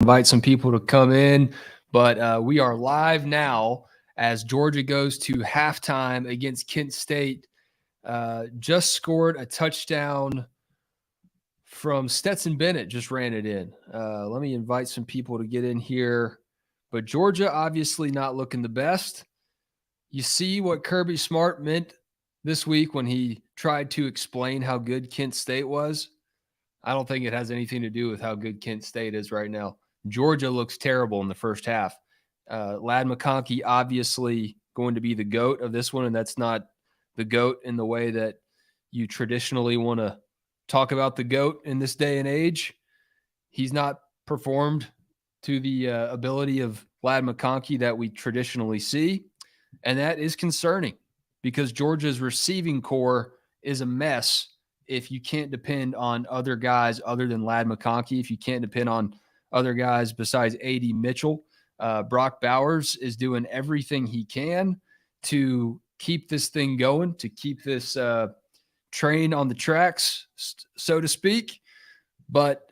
invite some people to come in, but we are live now as Georgia goes to halftime against Kent State. Just scored a touchdown from Stetson Bennett, just ran it in. Let me invite some people to get in here. But Georgia obviously not looking the best. You see what Kirby Smart meant this week when he tried to explain how good Kent State was? I don't think it has anything to do with how good Kent State is right now. Georgia looks terrible in the first half. Ladd McConkey obviously going to be the GOAT of this one, and that's not the GOAT in the way that you traditionally want to talk about the GOAT in this day and age. He's not performed to the ability of Ladd McConkey that we traditionally see, and that is concerning because Georgia's receiving core is a mess if you can't depend on other guys other than Ladd McConkey, if you can't depend on other guys besides A.D. Mitchell. Brock Bowers is doing everything he can to keep this thing going, to keep this train on the tracks, so to speak. But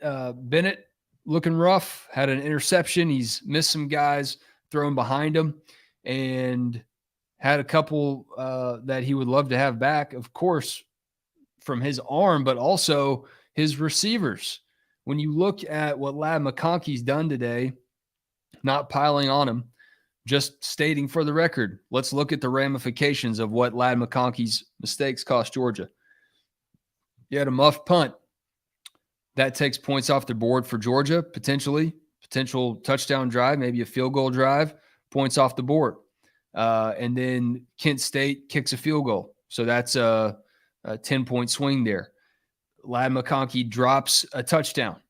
Bennett looking rough, had an interception. He's missed some guys thrown behind him and had a couple that he would love to have back, of course, from his arm, but also his receivers. When you look at what Ladd McConkey's done today, not piling on him, just stating for the record, let's look at the ramifications of what Ladd McConkey's mistakes cost Georgia. You had a muff punt. That takes points off the board for Georgia, potential touchdown drive, maybe a field goal drive, points off the board. And then Kent State kicks a field goal. So that's a 10-point swing there. Ladd McConkey drops a touchdown.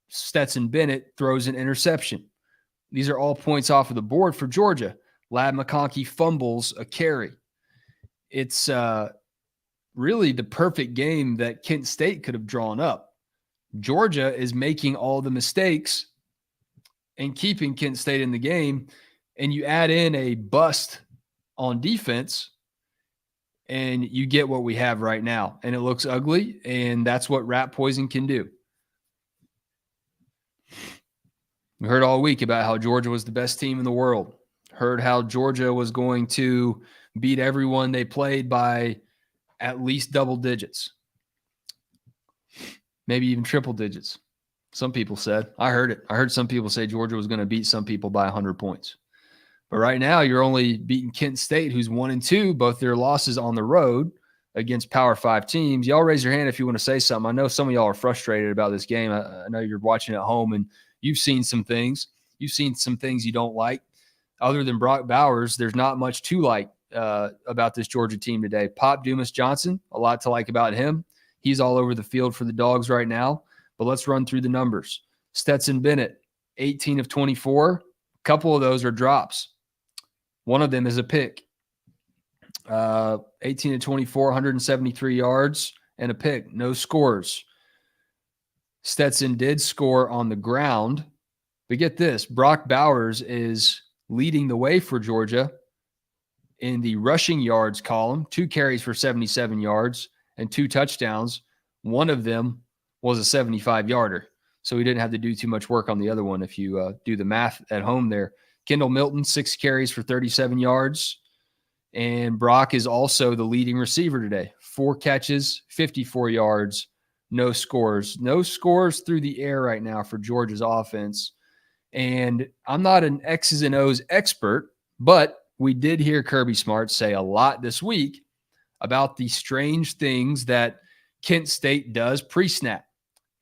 Stetson Bennett throws an interception. These are all points off of the board for Georgia. Ladd McConkey fumbles a carry. It's really the perfect game that Kent State could have drawn up. Georgia is making all the mistakes and keeping Kent State in the game, and you add in a bust on defense, and you get what we have right now. And it looks ugly, and that's what rat poison can do. We heard all week about how Georgia was the best team in the world. Heard how Georgia was going to beat everyone they played by at least double digits. Maybe even triple digits. Some people said. I heard it. I heard some people say Georgia was going to beat some people by 100 points. But right now, you're only beating Kent State, who's 1-2, both their losses on the road against Power 5 teams. Y'all raise your hand if you want to say something. I know some of y'all are frustrated about this game. I know you're watching at home, and you've seen some things. You've seen some things you don't like. Other than Brock Bowers, there's not much to like about this Georgia team today. Pop Dumas Johnson, a lot to like about him. He's all over the field for the Dogs right now. But let's run through the numbers. Stetson Bennett, 18 of 24. A couple of those are drops. One of them is a pick. 18 of 24, 173 yards, and a pick. No scores. Stetson did score on the ground. But get this, Brock Bowers is leading the way for Georgia in the rushing yards column. 2 carries for 77 yards and 2 touchdowns. One of them was a 75-yarder. So he didn't have to do too much work on the other one if you do the math at home there. Kendall Milton, 6 carries for 37 yards. And Brock is also the leading receiver today. 4 catches, 54 yards, no scores. No scores through the air right now for Georgia's offense. And I'm not an X's and O's expert, but we did hear Kirby Smart say a lot this week about the strange things that Kent State does pre-snap.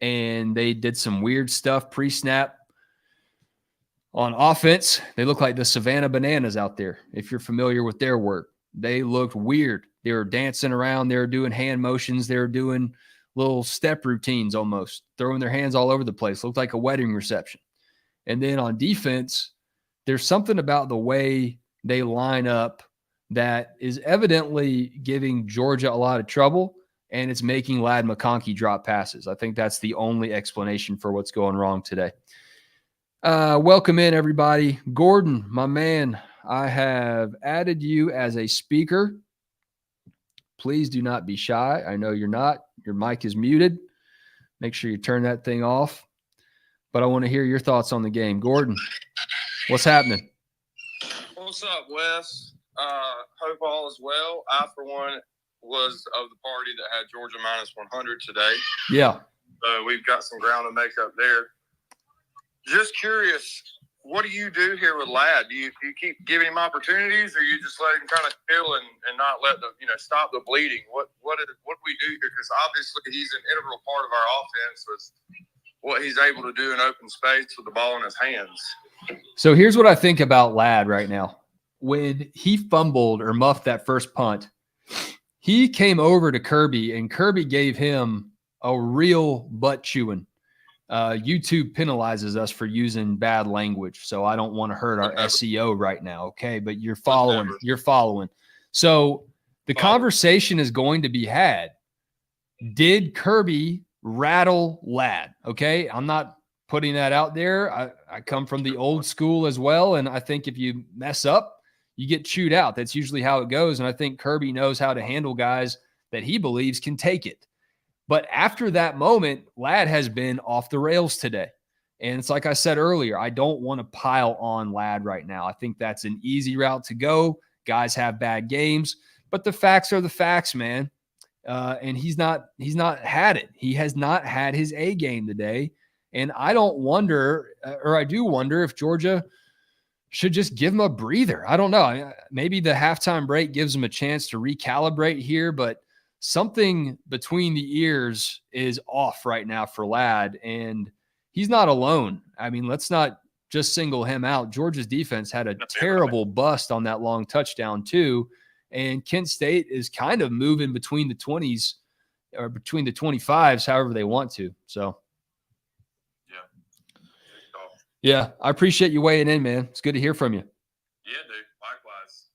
And they did some weird stuff pre-snap. On offense, they look like the Savannah Bananas out there, if you're familiar with their work. They looked weird. They were dancing around. They were doing hand motions. They were doing little step routines almost, throwing their hands all over the place. Looked like a wedding reception. And then on defense, there's something about the way they line up that is evidently giving Georgia a lot of trouble, and it's making Ladd McConkey drop passes. I think that's the only explanation for what's going wrong today. Welcome in, everybody. Gordon, my man, I have added you as a speaker. Please do not be shy. I know you're not. Your mic is muted. Make sure you turn that thing off. but I want to hear your thoughts on the game. Gordon, what's happening? What's up, Wes? Hope all is well. I, for one, was of the party that had Georgia minus 100 today. Yeah. So we've got some ground to make up there. Just curious, what do you do here with Ladd? Do you keep giving him opportunities, or you just let him kind of chill and not let the stop the bleeding? What do we do here? Because obviously he's an integral part of our offense with what he's able to do in open space with the ball in his hands. So here's what I think about Ladd right now. When he fumbled or muffed that first punt, he came over to Kirby, and Kirby gave him a real butt chewing. YouTube penalizes us for using bad language, so I don't want to hurt our SEO right now, okay? But you're following. So the conversation is going to be had. Did Kirby rattle Ladd? Okay, I'm not putting that out there. I come from the old school as well, and I think if you mess up, you get chewed out. That's usually how it goes, and I think Kirby knows how to handle guys that he believes can take it. But after that moment, Ladd has been off the rails today. And it's like I said earlier, I don't want to pile on Ladd right now. I think that's an easy route to go. Guys have bad games, but the facts are the facts, man. And he's not had it. He has not had his A game today. And I don't wonder, or I do wonder if Georgia should just give him a breather. I don't know. Maybe the halftime break gives him a chance to recalibrate here, but something between the ears is off right now for Ladd, and he's not alone. I mean, let's not just single him out. Georgia's defense had a terrible bust on that long touchdown too, and Kent State is kind of moving between the 20s or between the 25s, however they want to. So, yeah, I appreciate you weighing in, man. It's good to hear from you. Yeah, dude. Likewise.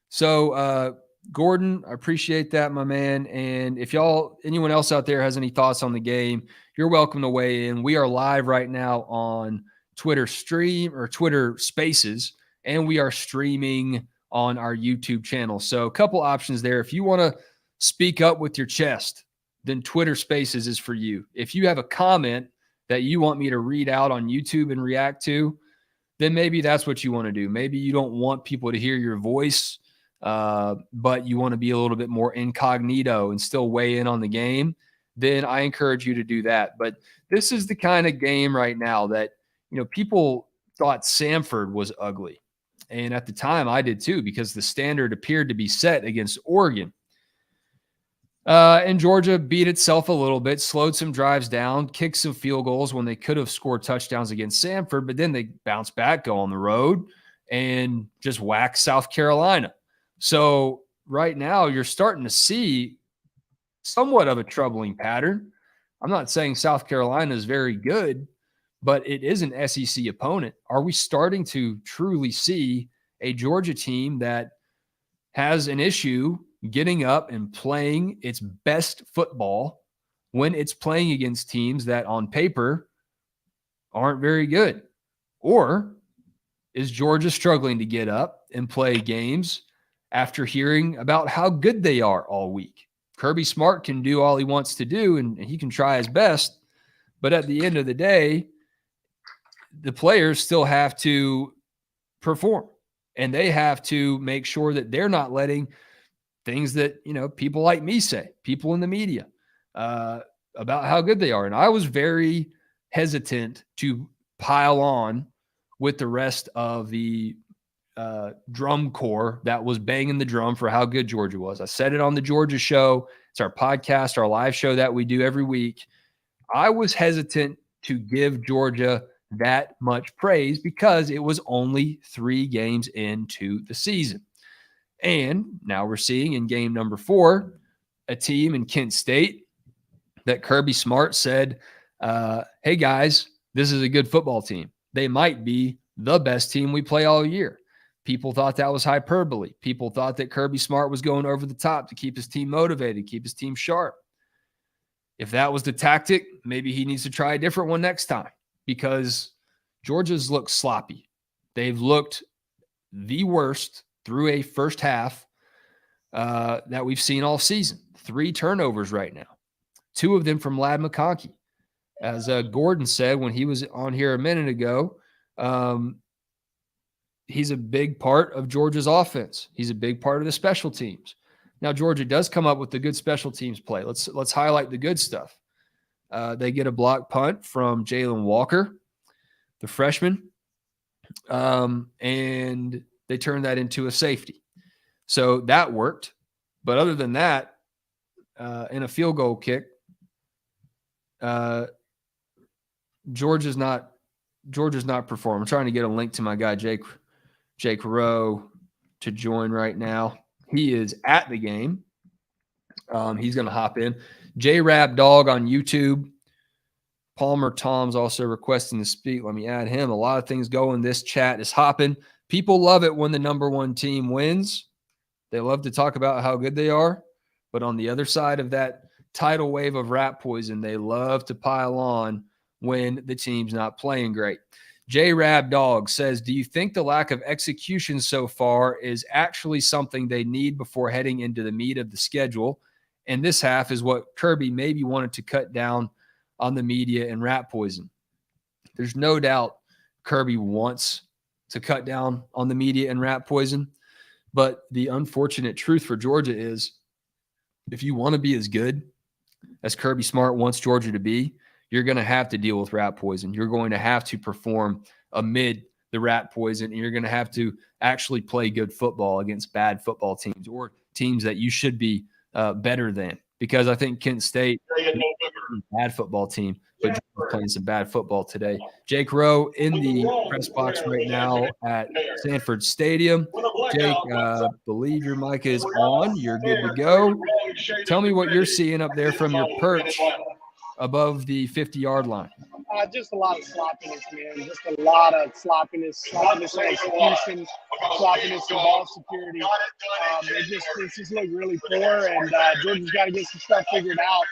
So, Gordon, I appreciate that, my man. And if anyone else out there has any thoughts on the game, you're welcome to weigh in. We are live right now on Twitter Spaces, and we are streaming on our YouTube channel. So a couple options there. If you want to speak up with your chest, then Twitter Spaces is for you. If you have a comment that you want me to read out on YouTube and react to, then maybe that's what you want to do. Maybe you don't want people to hear your voice, but you want to be a little bit more incognito and still weigh in on the game, then I encourage you to do that. But this is the kind of game right now that, people thought Samford was ugly. And at the time I did too, because the standard appeared to be set against Oregon. And Georgia beat itself a little bit, slowed some drives down, kicked some field goals when they could have scored touchdowns against Samford, but then they bounced back, go on the road, and just whack South Carolina. So right now you're starting to see somewhat of a troubling pattern. I'm not saying South Carolina is very good, but it is an SEC opponent. Are we starting to truly see a Georgia team that has an issue getting up and playing its best football when it's playing against teams that on paper aren't very good? Or is Georgia struggling to get up and play games after hearing about how good they are all week? Kirby Smart can do all he wants to do, and he can try his best, but at the end of the day, the players still have to perform, and they have to make sure that they're not letting things that, people like me say, people in the media, about how good they are. And I was very hesitant to pile on with the rest of the drum corps that was banging the drum for how good Georgia was. I said it on the Georgia show. It's our podcast, our live show that we do every week. I was hesitant to give Georgia that much praise because it was only 3 games into the season. And now we're seeing in game number 4, a team in Kent State that Kirby Smart said, hey guys, this is a good football team. They might be the best team we play all year. People thought that was hyperbole. People thought that Kirby Smart was going over the top to keep his team motivated, keep his team sharp. If that was the tactic, maybe he needs to try a different one next time, because Georgia's looked sloppy. They've looked the worst through a first half that we've seen all season. 3 turnovers right now, 2 of them from Ladd McConkey. As Gordon said when he was on here a minute ago, he's a big part of Georgia's offense. He's a big part of the special teams. Now, Georgia does come up with the good special teams play. Let's highlight the good stuff. They get a block punt from Jalen Walker, the freshman, and they turn that into a safety. So that worked. But other than that, in a field goal kick, Georgia's not performing. I'm trying to get a link to my guy Jake Rowe to join right now. He is at the game. He's going to hop in. J-Rap Dog on YouTube. Palmer Tom's also requesting to speak. Let me add him. A lot of things going. This chat is hopping. People love it when the number one team wins. They love to talk about how good they are. But on the other side of that tidal wave of rat poison, they love to pile on when the team's not playing great. J-Rab Dog says, do you think the lack of execution so far is actually something they need before heading into the meat of the schedule? And this half is what Kirby maybe wanted to cut down on the media and rat poison. There's no doubt Kirby wants to cut down on the media and rat poison. But the unfortunate truth for Georgia is if you want to be as good as Kirby Smart wants Georgia to be, you're going to have to deal with rat poison. You're going to have to perform amid the rat poison, and you're going to have to actually play good football against bad football teams or teams that you should be better than. Because I think Kent State is a bad football team, but Georgia's playing some bad football today. Jake Rowe in the press box right now at Sanford Stadium. Jake, believe your mic is on. You're good to go. Tell me what you're seeing up there from your perch above the 50-yard line. Just a lot of sloppiness, man. Just a lot of sloppiness in execution, sloppiness in ball security. It just looked really poor, and Georgia's got to get some stuff figured out.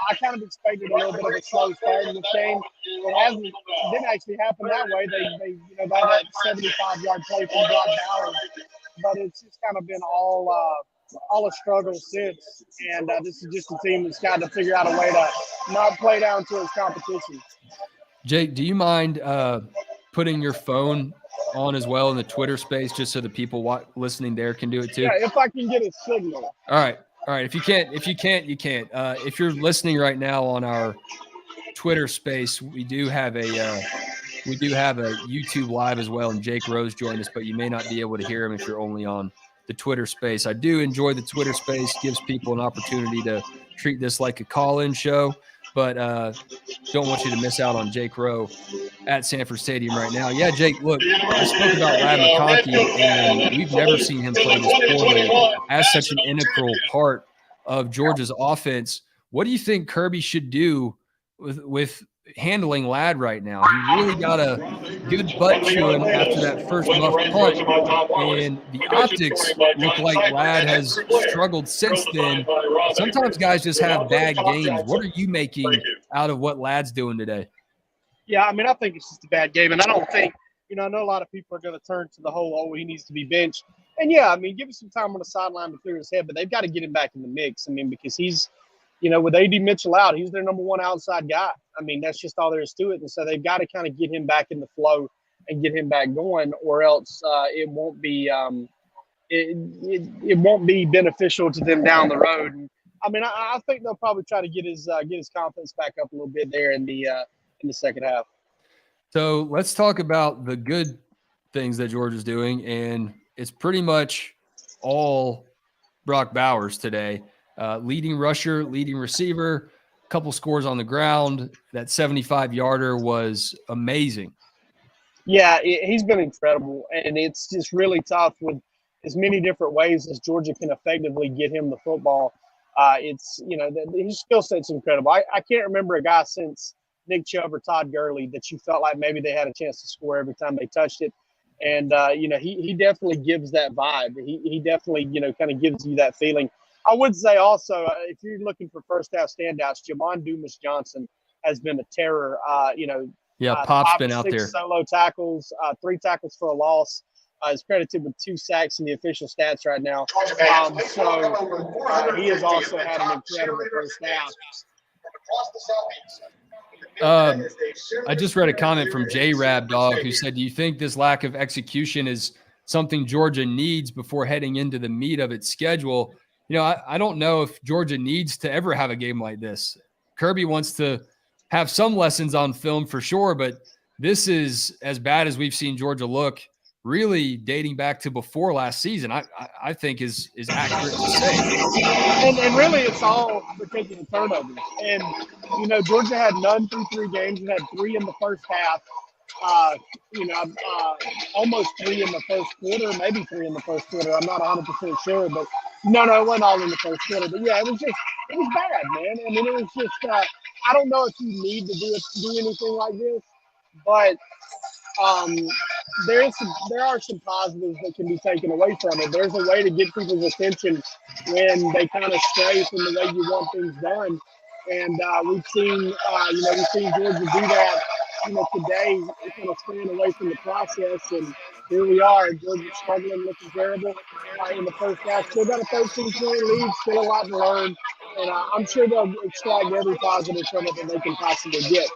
I kind of expected a little bit of a slow start in this game. It didn't actually happen that way. They had that 75-yard play from Brock Bowers, but it's just kind of been all a struggle since. And this is just a team that's got to figure out a way to not play down to its competition. Jake, do you mind putting your phone on as well in the Twitter space just so the people listening there can do it too? Yeah, if I can get a signal. All right. If you can't, you can't. If you're listening right now on our Twitter space, we do have a YouTube live as well, and Jake Rose joined us, but you may not be able to hear him if you're only on the Twitter space. I do enjoy the Twitter space; gives people an opportunity to treat this like a call-in show. But don't want you to miss out on Jake Rowe at Sanford Stadium right now. Yeah, Jake, look, I spoke about Ladd McConkey, and we've never seen him play this poorly as such an integral part of Georgia's offense. What do you think Kirby should do with handling Ladd right now? He really got a good butt chewing after that first muff punt, and the optics look like Ladd has struggled since then. Sometimes guys just have bad games. What are you making out of what Ladd's doing today? Yeah, I mean, I think it's just a bad game, and I don't think, I know a lot of people are going to turn to the whole, he needs to be benched. And yeah, I mean, give him some time on the sideline to clear his head, but they've got to get him back in the mix. I mean, because he's, with A.D. Mitchell out, he's their number one outside guy. I mean, that's just all there is to it. And so they've got to kind of get him back in the flow and get him back going, or else it won't be it won't be beneficial to them down the road. And, I mean, I think they'll probably try to get his confidence back up a little bit there in the second half. So let's talk about the good things that Georgia's doing, and it's pretty much all Brock Bowers today. Leading rusher, leading receiver, couple scores on the ground. That 75-yarder was amazing. Yeah, he's been incredible, and it's just really tough with as many different ways as Georgia can effectively get him the football. His skill set's incredible. I can't remember a guy since Nick Chubb or Todd Gurley that you felt like maybe they had a chance to score every time they touched it. And, he definitely gives that vibe. He definitely, kind of gives you that feeling. I would say also, if you're looking for first half standouts, Jamon Dumas-Johnson has been a terror. Pop's been out 6 there. Solo tackles, 3 tackles for a loss. Is credited with 2 sacks in the official stats right now. So he has also had an incredible first half. I just read a comment from J-Rab Dog who said, do you think this lack of execution is something Georgia needs before heading into the meat of its schedule? You know, I don't know if Georgia needs to ever have a game like this. Kirby wants to have some lessons on film for sure, but this is as bad as we've seen Georgia look, really dating back to before last season. I think is accurate to say. And really, it's all because of the turnovers. And you know, Georgia had none through 3 games. It had 3 in the first half. Almost 3 in the first quarter, maybe 3 in the first quarter. I'm not 100% sure, but no, it wasn't all in the first quarter. But yeah, it was bad, man. I mean, it was just, I don't know if you need to do anything like this, but there are some positives that can be taken away from it. There's a way to get people's attention when they kind of stray from the way you want things done, and we've seen Georgia do that. You know, today it's kind of staying away from the process, and here we are. Georgia struggling, looking terrible in the first half. Still got a 13-point lead, still a lot to learn, and I'm sure they'll extract every positive from it that they can possibly get.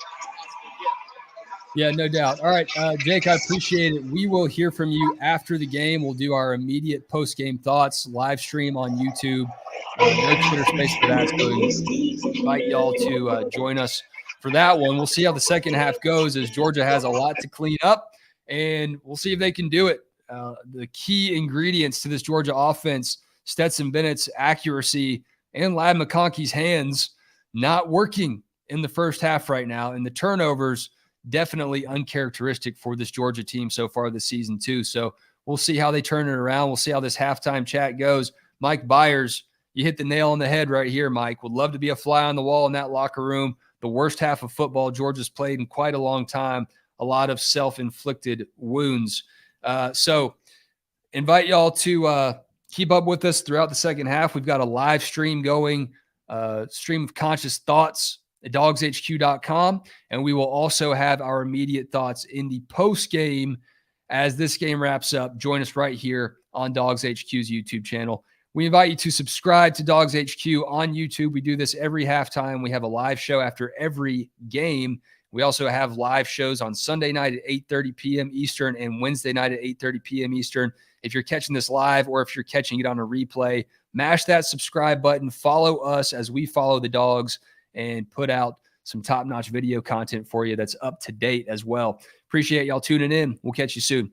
Yeah, no doubt. All right, Jake, I appreciate it. We will hear from you after the game. We'll do our immediate post-game thoughts, live stream on YouTube. No Twitter space for that, so invite y'all to join us for that one. We'll see how the second half goes as Georgia has a lot to clean up, and we'll see if they can do it. The key ingredients to this Georgia offense, Stetson Bennett's accuracy and Ladd McConkey's hands, not working in the first half right now, and the turnovers definitely uncharacteristic for this Georgia team so far this season too. So we'll see how they turn it around. We'll see how this halftime chat goes. Mike Byers, you hit the nail on the head right here, Mike. Would love to be a fly on the wall in that locker room. The worst half of football Georgia's played in quite a long time. A lot of self-inflicted wounds. So invite y'all to keep up with us throughout the second half. We've got a live stream going, stream of conscious thoughts at DawgsHQ.com. And we will also have our immediate thoughts in the post game as this game wraps up. Join us right here on DawgsHQ's YouTube channel. We invite you to subscribe to DawgsHQ on YouTube. We do this every halftime. We have a live show after every game. We also have live shows on Sunday night at 8:30 p.m. Eastern and Wednesday night at 8:30 p.m. Eastern. If you're catching this live or if you're catching it on a replay, mash that subscribe button. Follow us as we follow the Dogs and put out some top-notch video content for you that's up to date as well. Appreciate y'all tuning in. We'll catch you soon.